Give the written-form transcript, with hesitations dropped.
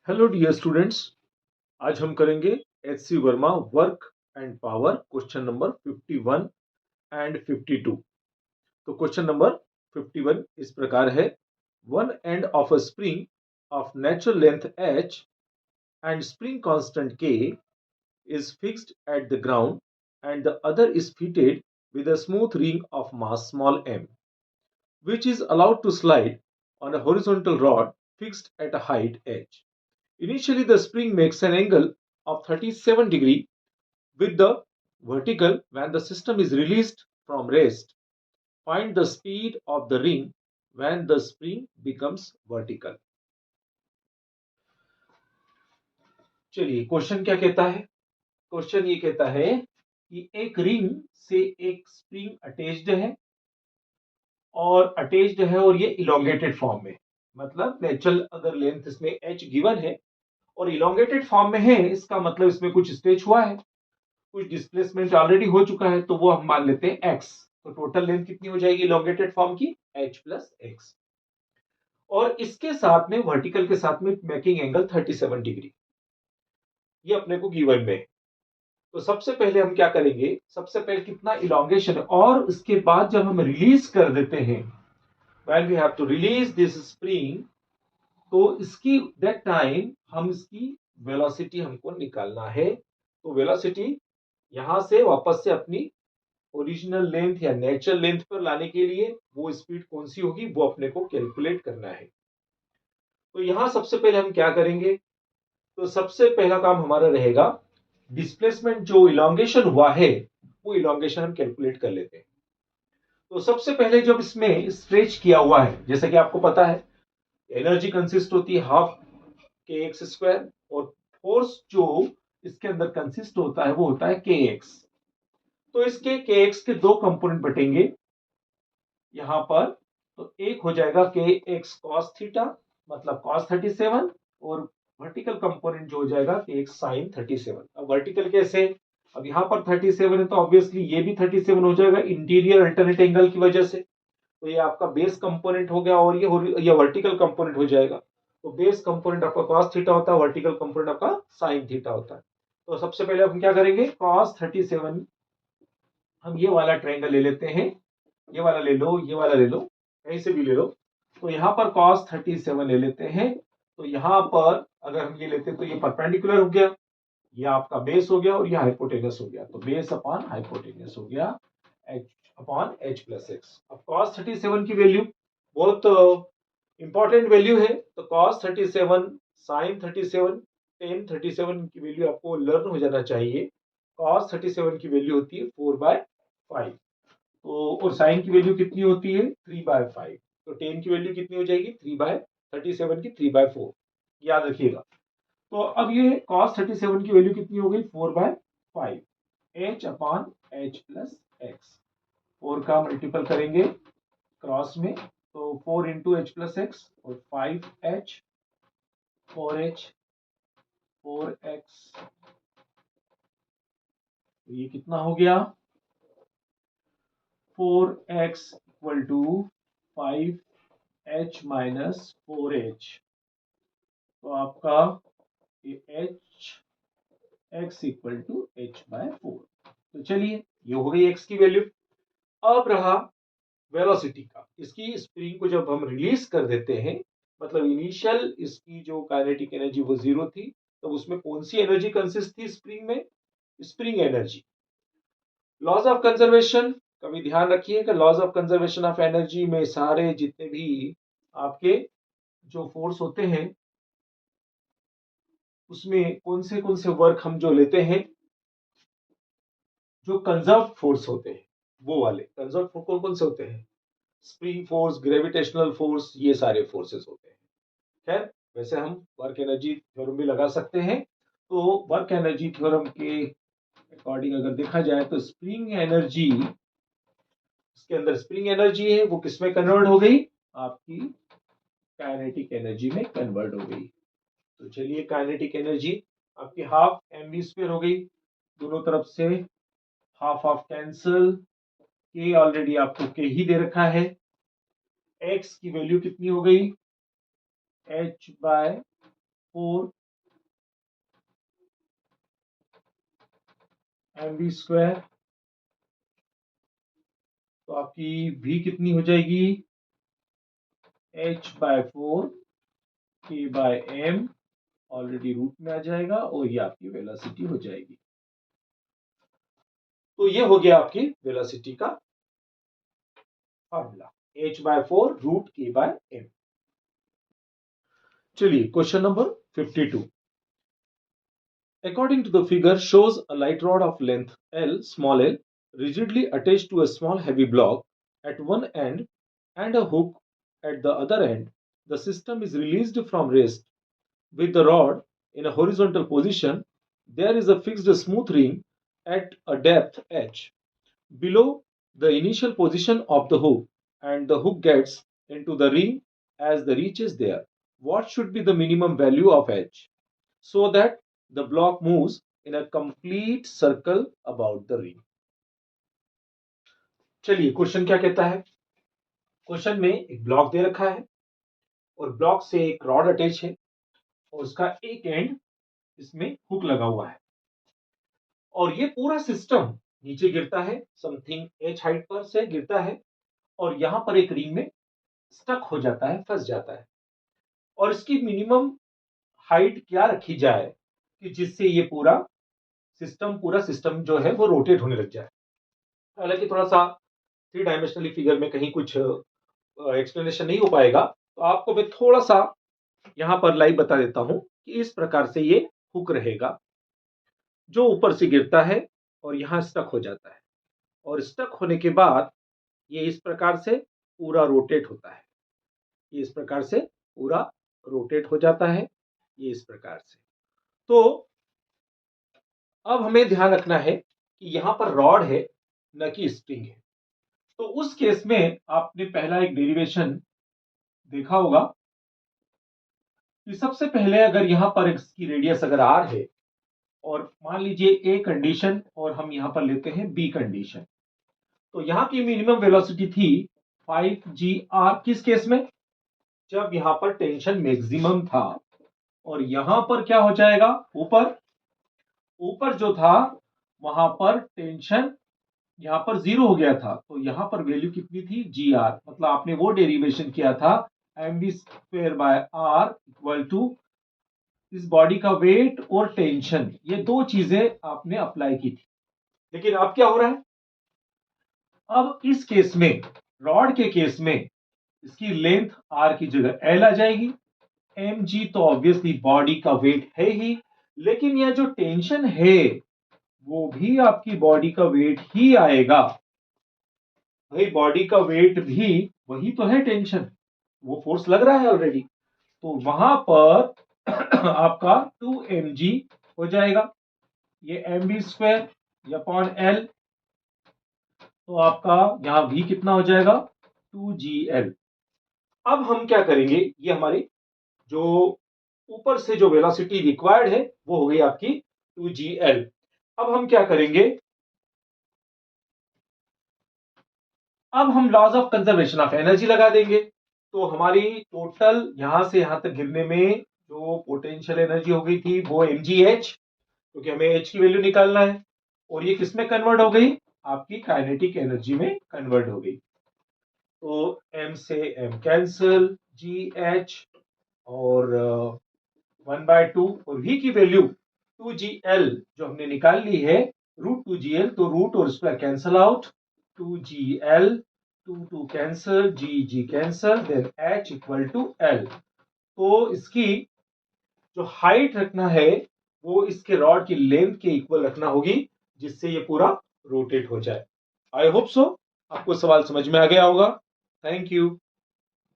Hello dear students. आज हम करेंगे H C Verma work and power question number 51 and 52। तो क्वेश्चन नंबर 51 इस प्रकार है। One end of a spring of natural length h and spring constant k is fixed at the ground and the other is fitted with a smooth ring of mass small m, which is allowed to slide on a horizontal rod fixed at a height h. Initially, the spring makes an angle of 37 degrees with the vertical when the system is released from rest. Find the speed of the ring when the spring becomes vertical. चलिए question क्या कहता है। Question ये कहता है कि एक ring से एक स्प्रिंग अटैच्ड है और ये इलोंगेटेड फॉर्म में, मतलब नेचुरल अगर लेंथ इसमें h गिवन है और इलोंगेटेड फॉर्म में है, इसका मतलब इसमें कुछ स्ट्रेच हुआ है, कुछ डिस्प्लेसमेंट ऑलरेडी हो चुका है, तो वो हम मान लेते हैं x। तो टोटल लेंथ कितनी हो जाएगी इलोंगेटेड फॉर्म की, h प्लस x। और इसके साथ में वर्टिकल के साथ में मेकिंग एंगल 37 डिग्री, ये अपने को गिवन में। तो सबसे पहले हम क्या करेंगे, सबसे पहले कितना इलोंगेशन है और उसके बाद जब हम रिलीज कर देते हैं, when we have to release this spring, तो इसकी दैट टाइम हम इसकी वेलोसिटी हमको निकालना है। तो वेलोसिटी यहां से वापस से अपनी ओरिजिनल लेंथ या नेचुरल लेंथ पर लाने के लिए वो स्पीड कौन सी होगी वो अपने को कैलकुलेट करना है। तो यहां सबसे पहले हम क्या करेंगे, तो सबसे पहला काम हमारा रहेगा डिस्प्लेसमेंट, जो इलोंगेशन हुआ है वो इलोंगेशन हम कैलकुलेट कर लेते हैं। तो सबसे पहले जब इसमें स्ट्रेच किया हुआ है, जैसा कि आपको पता है एनर्जी कंसिस्ट होती है हाफ के एक्स स्क्वायर, और फोर्स जो इसके अंदर कंसिस्ट होता है वो होता है के एक्स। तो इसके के एक्स के दो कंपोनेंट बटेंगे यहां पर। तो एक हो जाएगा के एक्स कॉस थीटा, मतलब कॉस 37, और वर्टिकल कंपोनेंट जो हो जाएगा के एक्स साइन 37। अब वर्टिकल कैसे, अब यहां पर 37 है तो ऑब्वियसली ये भी 37 हो जाएगा इंटीरियर अल्टरनेट एंगल की वजह से। तो ये आपका बेस कंपोनेंट हो गया और ये वर्टिकल कंपोनेंट हो जाएगा। तो बेस कंपोनेंट आपका कॉस थीटा होता है, वर्टिकल कंपोनेंट आपका साइन थीटा होता है। तो सबसे पहले हम क्या करेंगे, कॉस 37, हम ये वाला ट्रायंगल ले लेते हैं, ये वाला ले लो, ये वाला ले लो, कहीं से भी ले लो। तो यहाँ पर cos 37 ले लेते हैं। तो यहाँ पर अगर हम ये लेते हैं तो ये परपेंडिकुलर हो गया, ये आपका बेस हो गया और ये हाइपोटेनस हो गया। तो बेस अपॉन हाइपोटेनस हो गया h upon h plus x. अब cos 37 की वैल्यू बहुत इंपॉर्टेंट वैल्यू है। तो cos 37, sin 37, tan 37 की वैल्यू आपको लर्न हो जाना चाहिए। cos 37 की वैल्यू होती है 4/5। तो और साइन की वैल्यू कितनी होती है 3/5। तो टेन की वैल्यू कितनी हो जाएगी 3/37 की 3/4, याद रखिएगा। तो अब ये cos 37 की वैल्यू कितनी हो गई 4/5, h upon h plus x. 4 का मल्टीपल करेंगे क्रॉस में, तो 4 इंटू एच प्लस एक्स और 5h, 4h, 4x, ये कितना हो गया 4x equal to 5h minus 4h। तो आपका ये h x equal to h/4। तो चलिए ये हो गई x की वैल्यू। अब रहा वेलोसिटी का, इसकी स्प्रिंग को जब हम रिलीज कर देते हैं, मतलब इनिशियल इसकी जो काइनेटिक एनर्जी वो 0 थी, तो उसमें कौन सी एनर्जी कंसिस्ट थी स्प्रिंग में, spring energy. Laws of conservation का भी ध्यान रखिए कि laws of conservation of energy में सारे जितने भी आपके जो फोर्स होते हैं उसमें कौन से वर्क हम जो लेते हैं, जो कंजर्व फोर्स होते हैं वो वाले कंजर्व फोर्स कौन कौन से होते हैं, स्प्रिंग फोर्स, ग्रेविटेशनल फोर्स, ये सारे फोर्सेस होते हैं। खैर वैसे हम वर्क एनर्जी थ्योरम भी लगा सकते हैं। तो वर्क एनर्जी थ्योरम के अकॉर्डिंग अगर देखा जाए तो स्प्रिंग एनर्जी, इसके अंदर स्प्रिंग एनर्जी है वो किसमें कन्वर्ट हो गई, आपकी काइनेटिक एनर्जी में कन्वर्ट हो गई। तो चलिए काइनेटिक एनर्जी आपकी हाफ mv² हो गई, दोनों तरफ से हाफ ऑफ कैंसल, के ऑलरेडी आपको के ही दे रखा है। x की वैल्यू कितनी हो गई h/4, mv²। तो आपकी v कितनी हो जाएगी, h/4 k/m, ऑलरेडी रूट में आ जाएगा, और ये आपकी वेलोसिटी हो जाएगी। तो ये हो गया आपकी वेलोसिटी का फॉर्मूला, h/4 रूट k/m। चलिए question number 52। According to the figure shows a light rod of length L, small l, rigidly attached to a small heavy block at one end and a hook at the other end. The system is released from rest with the rod in a horizontal position. There is a fixed smooth ring at a depth h below the initial position of the hook, and the hook gets into the ring as the reach is there. What should be the minimum value of h so that the block moves in a complete circle about the ring? चलिए question क्या कहता है। Question में एक block दे रखा है और block से एक रॉड अटैच है और उसका एक एंड इसमें हुक लगा हुआ है, और ये पूरा सिस्टम नीचे गिरता है, समथिंग h हाइट पर से गिरता है, और यहां पर एक रिंग में स्टक हो जाता है, फंस जाता है। और इसकी मिनिमम हाइट क्या रखी जाए कि जिससे ये पूरा सिस्टम जो है वो रोटेट होने लग जाए। हालांकि थोड़ा सा 3 डायमेंशनली फिगर में कहीं कुछ एक्सप्लेनेशन नहीं हो पाएगा, तो आपको मैं थोड़ा सा यहां पर लाइव बता देता हूं कि इस प्रकार से ये हुक रहेगा जो ऊपर से गिरता है और यहां स्टक हो जाता है, और स्टक होने के बाद ये इस प्रकार से पूरा रोटेट होता है, ये इस प्रकार से पूरा रोटेट हो जाता है, ये इस प्रकार से। तो अब हमें ध्यान रखना है कि यहां पर रॉड है न कि स्प्रिंग है। तो उस केस में आपने पहला एक डेरिवेशन देखा होगा कि सबसे पहले अगर यहां पर इसकी रेडियस अगर r है और मान लीजिए ए कंडीशन और हम यहां पर लेते हैं बी कंडीशन, तो यहां की मिनिमम वेलोसिटी थी 5gr। किस केस में, जब यहां पर टेंशन मैक्सिमम था, और यहां पर क्या हो जाएगा, ऊपर जो था वहां पर टेंशन यहां पर 0 हो गया था, तो यहां पर वैल्यू कितनी थी, gr। मतलब आपने वो डेरिवेशन किया था mv²/r इक्वल टू इस बॉडी का वेट और टेंशन, ये दो चीजें आपने अप्लाई की थी। लेकिन अब क्या हो रहा है, अब इस केस में, रॉड के केस में, इसकी लेंथ r की जगह l आ जाएगी। mg तो ऑब्वियसली बॉडी का वेट है ही, लेकिन यह जो टेंशन है वो भी आपकी बॉडी का वेट ही आएगा। भाई बॉडी का वेट भी वही तो है, टेंशन, वो फोर्स लग रहा है ऑलरेडी, तो वहां पर आपका 2mg हो जाएगा, ये mv²/L। तो आपका यहां v कितना हो जाएगा, 2gl। अब हम क्या करेंगे, ये हमारी जो ऊपर से जो वेलोसिटी रिक्वायर्ड है वो हो गई आपकी 2gl। अब हम क्या करेंगे, अब हम laws of conservation of energy लगा देंगे। तो हमारी टोटल यहां से यहां तक गिरने में जो पोटेंशियल एनर्जी हो गई थी वो mgh, क्योंकि हमें h की वैल्यू निकालना है, और ये किस में कन्वर्ट हो गई, आपकी काइनेटिक एनर्जी में कन्वर्ट हो गई। तो m से m कैंसिल, gh और 1/2, और v की वैल्यू 2gl जो हमने निकाल ली है, √2gl, तो रूट और square cancel out, 2gl, 2 cancel, g cancel, then h equal to l। तो इसकी जो हाइट रखना है वो इसके रॉड की लेंथ के इक्वल रखना होगी, जिससे ये पूरा रोटेट हो जाए। आई होप सो आपको सवाल समझ में आ गया होगा। Thank you.